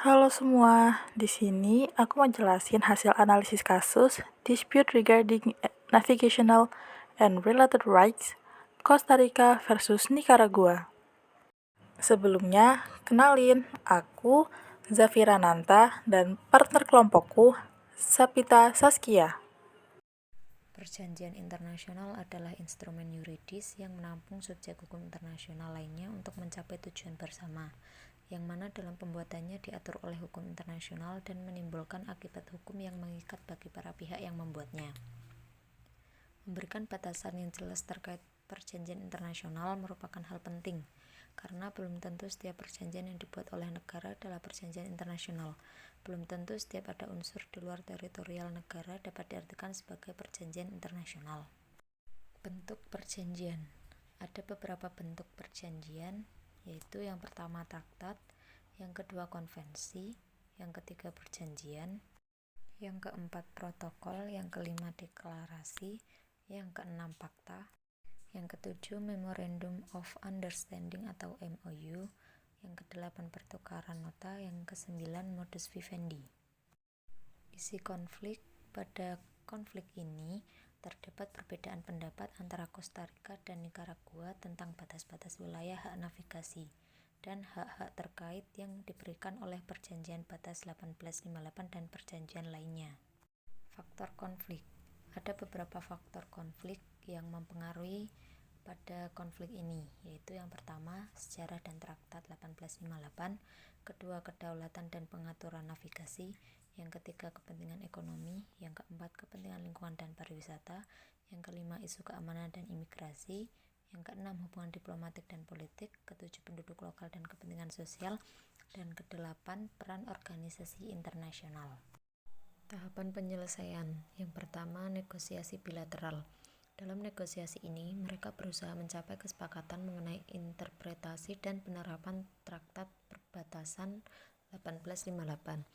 Halo semua, di sini aku mau jelasin hasil analisis kasus Dispute Regarding Navigational and Related Rights Costa Rica versus Nicaragua. Sebelumnya, kenalin, aku Zafira Nanta dan partner kelompokku Sapita Saskia. Perjanjian internasional adalah instrumen yuridis yang menampung subjek hukum internasional lainnya untuk mencapai tujuan bersama, yang mana dalam pembuatannya diatur oleh hukum internasional dan menimbulkan akibat hukum yang mengikat bagi para pihak yang membuatnya. Memberikan batasan yang jelas terkait perjanjian internasional merupakan hal penting, karena belum tentu setiap perjanjian yang dibuat oleh negara adalah perjanjian internasional. Belum tentu setiap ada unsur di luar teritorial negara dapat diartikan sebagai perjanjian internasional. Bentuk perjanjian. Ada beberapa bentuk perjanjian, yaitu yang pertama traktat, yang kedua konvensi, yang ketiga perjanjian, yang keempat protokol, yang kelima deklarasi, yang keenam fakta, yang ketujuh Memorandum of Understanding atau MOU, yang kedelapan pertukaran nota, yang kesembilan modus vivendi. Isi konflik. Pada konflik ini terdapat perbedaan pendapat antara Costa Rica dan Nicaragua tentang batas-batas wilayah hak navigasi dan hak-hak terkait yang diberikan oleh Perjanjian Batas 1858 dan perjanjian lainnya. Faktor konflik. Ada beberapa faktor konflik yang mempengaruhi pada konflik ini, yaitu yang pertama, sejarah dan traktat 1858, kedua, kedaulatan dan pengaturan navigasi, yang ketiga, kepentingan ekonomi, yang keempat, kepentingan lingkungan dan pariwisata, yang kelima, isu keamanan dan imigrasi, yang keenam, hubungan diplomatik dan politik, ketujuh, penduduk lokal dan kepentingan sosial, dan kedelapan, peran organisasi internasional. Tahapan penyelesaian. Yang pertama, negosiasi bilateral. Dalam negosiasi ini, mereka berusaha mencapai kesepakatan mengenai interpretasi dan penerapan Traktat Perbatasan 1858.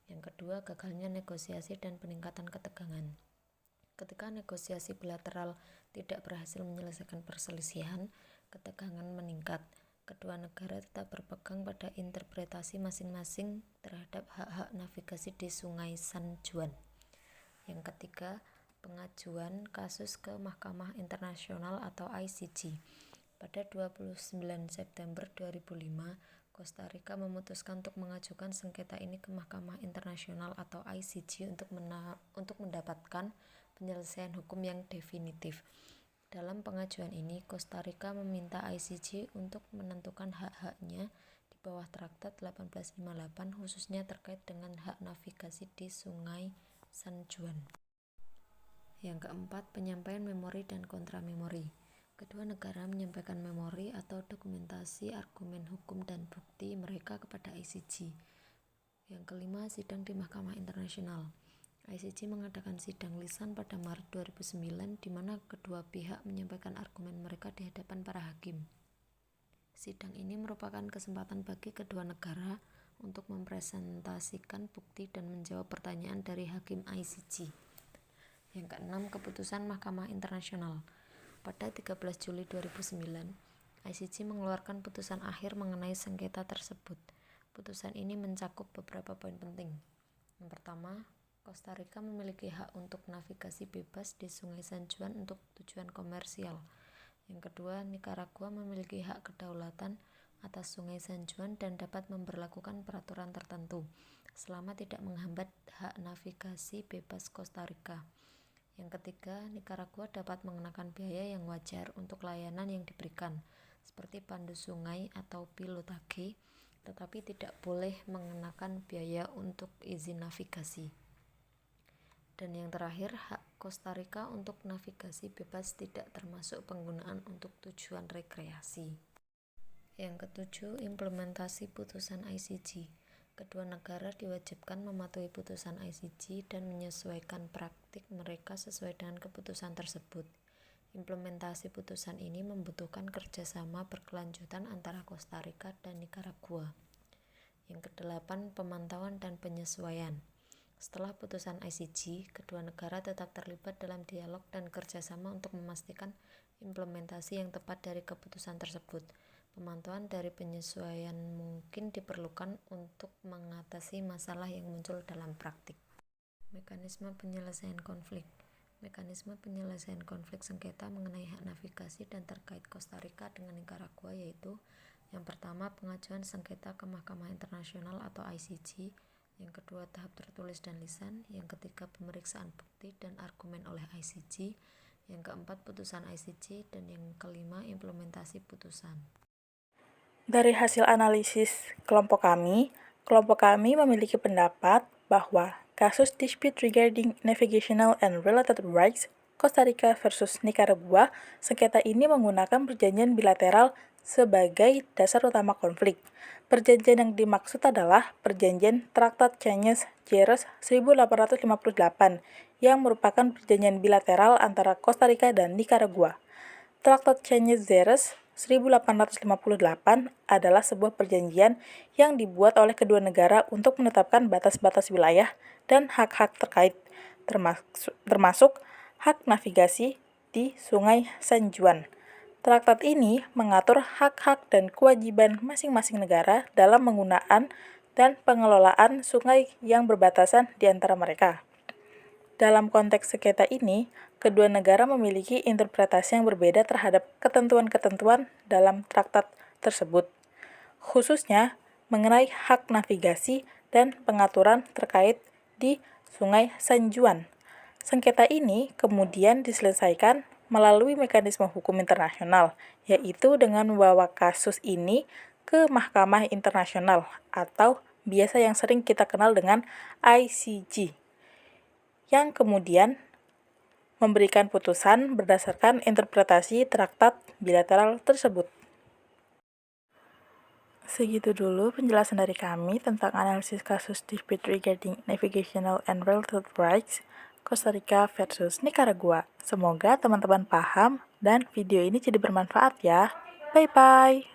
Yang kedua, gagalnya negosiasi dan peningkatan ketegangan. Ketika negosiasi bilateral tidak berhasil menyelesaikan perselisihan, ketegangan meningkat. Kedua negara tetap berpegang pada interpretasi masing-masing terhadap hak-hak navigasi di Sungai San Juan. Yang ketiga, pengajuan kasus ke Mahkamah Internasional atau ICJ. Pada 29 September 2005, Costa Rica memutuskan untuk mengajukan sengketa ini ke Mahkamah Internasional atau ICJ untuk mendapatkan penyelesaian hukum yang definitif. Dalam pengajuan ini, Costa Rica meminta ICJ untuk menentukan hak-haknya di bawah Traktat 1858, khususnya terkait dengan hak navigasi di Sungai San Juan. Yang keempat, penyampaian memori dan kontra-memori. Kedua negara menyampaikan memori atau dokumentasi argumen hukum dan bukti mereka kepada ICJ. Yang kelima, sidang di Mahkamah Internasional. ICJ mengadakan sidang lisan pada Maret 2009 di mana kedua pihak menyampaikan argumen mereka di hadapan para hakim. Sidang ini merupakan kesempatan bagi kedua negara untuk mempresentasikan bukti dan menjawab pertanyaan dari hakim ICJ. Yang keenam, keputusan Mahkamah Internasional. Pada 13 Juli 2009, ICJ mengeluarkan putusan akhir mengenai sengketa tersebut. Putusan ini mencakup beberapa poin penting. Yang pertama, Costa Rica memiliki hak untuk navigasi bebas di Sungai San Juan untuk tujuan komersial. Yang kedua, Nicaragua memiliki hak kedaulatan atas Sungai San Juan dan dapat memberlakukan peraturan tertentu selama tidak menghambat hak navigasi bebas Costa Rica. Yang ketiga, Nicaragua dapat mengenakan biaya yang wajar untuk layanan yang diberikan, seperti pandu sungai atau pilotage, tetapi tidak boleh mengenakan biaya untuk izin navigasi. Dan yang terakhir, hak Costa Rica untuk navigasi bebas tidak termasuk penggunaan untuk tujuan rekreasi. Yang ketujuh, implementasi putusan ICJ. Kedua negara diwajibkan mematuhi putusan ICJ dan menyesuaikan praktik mereka sesuai dengan keputusan tersebut. Implementasi putusan ini membutuhkan kerjasama berkelanjutan antara Costa Rica dan Nicaragua. Yang kedelapan, pemantauan dan penyesuaian. Setelah putusan ICJ, kedua negara tetap terlibat dalam dialog dan kerjasama untuk memastikan implementasi yang tepat dari keputusan tersebut. Pemantauan dari penyesuaian mungkin diperlukan untuk mengatasi masalah yang muncul dalam praktik. Mekanisme penyelesaian konflik. Mekanisme penyelesaian konflik sengketa mengenai hak navigasi dan terkait Costa Rica dengan Nicaragua yaitu: yang pertama, pengajuan sengketa ke Mahkamah Internasional atau ICJ; yang kedua, tahap tertulis dan lisan; yang ketiga, pemeriksaan bukti dan argumen oleh ICJ; yang keempat, putusan ICJ; dan yang kelima, implementasi putusan. Dari hasil analisis kelompok kami memiliki pendapat bahwa kasus Dispute Regarding Navigational and Related Rights Costa Rica versus Nicaragua, sengketa ini menggunakan perjanjian bilateral sebagai dasar utama konflik. Perjanjian yang dimaksud adalah Perjanjian Traktat Cañes-Xeres 1858 yang merupakan perjanjian bilateral antara Costa Rica dan Nicaragua. Traktat Cañes-Xeres 1858 adalah sebuah perjanjian yang dibuat oleh kedua negara untuk menetapkan batas-batas wilayah dan hak-hak terkait, termasuk hak navigasi di Sungai San Juan. Traktat ini mengatur hak-hak dan kewajiban masing-masing negara dalam penggunaan dan pengelolaan sungai yang berbatasan di antara mereka. Dalam konteks sengketa ini, kedua negara memiliki interpretasi yang berbeda terhadap ketentuan-ketentuan dalam traktat tersebut, khususnya mengenai hak navigasi dan pengaturan terkait di Sungai San Juan. Sengketa ini kemudian diselesaikan melalui mekanisme hukum internasional, yaitu dengan membawa kasus ini ke Mahkamah Internasional atau biasa yang sering kita kenal dengan ICJ, yang kemudian memberikan putusan berdasarkan interpretasi traktat bilateral tersebut. Segitu dulu penjelasan dari kami tentang analisis kasus Dispute Regarding Navigational and Related Rights Costa Rica versus Nicaragua. Semoga teman-teman paham dan video ini jadi bermanfaat ya. Bye-bye!